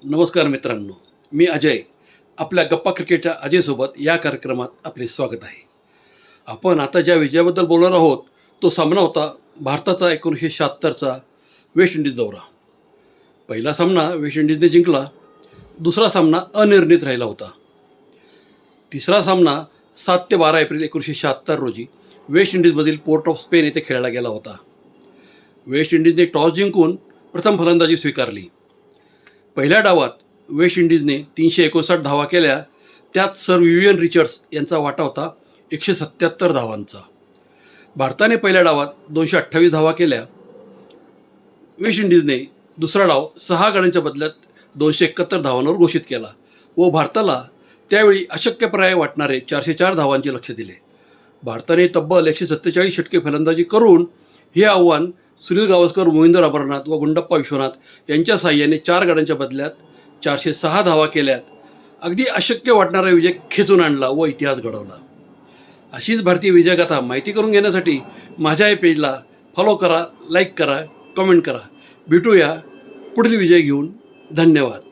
नमस्कार मित्रांनो, मी अजय. आपल्या गप्पा क्रिकेटच्या अजयसोबत या कार्यक्रमात आपले स्वागत आहे. आपण आता ज्या विजयाबद्दल बोलणार आहोत तो सामना होता भारताचा 1976चा वेस्ट इंडिज दौरा. पहिला सामना वेस्ट इंडिजने जिंकला, दुसरा सामना अनिर्णित राहिला होता. तिसरा सामना 7 ते 12 एप्रिल 1976 रोजी वेस्ट इंडिजमधील पोर्ट ऑफ स्पेन येथे खेळला गेला होता. वेस्ट इंडिजने टॉस जिंकून प्रथम फलंदाजी स्वीकारली. पहिल्या डावात वेस्ट इंडिजने 359 धावा केल्या. त्यात सर विवियन रिचर्ड्स यांचा वाटा होता 177 धावांचा. भारताने पहिल्या डावात 228 धावा केल्या. वेस्ट इंडिजने दुसरा डाव 6 गड्यांच्या बदल्यात 271 धावांवर घोषित केला व भारताला त्यावेळी अशक्यप्राय वाटणारे 404 धावांचे लक्ष्य दिले. भारताने तब्बल 147 षटके फलंदाजी करून हे आव्हान सुनील गावस्कर, मोहिंदर अमरनाथ व गुंडप्पा विश्वनाथ यांच्या साह्याने 4 गड्यांच्या बदल्यात 406 धावा केल्यात अगदी अशक्य वाटणारा विजय खेचून आणला व इतिहास घडवला. अशीच भारतीय विजयगाथा माहिती करून घेण्यासाठी माझ्या या पेजला फॉलो करा, लाईक करा, कमेंट करा. भेटूया पुढील विजय घेऊन. धन्यवाद.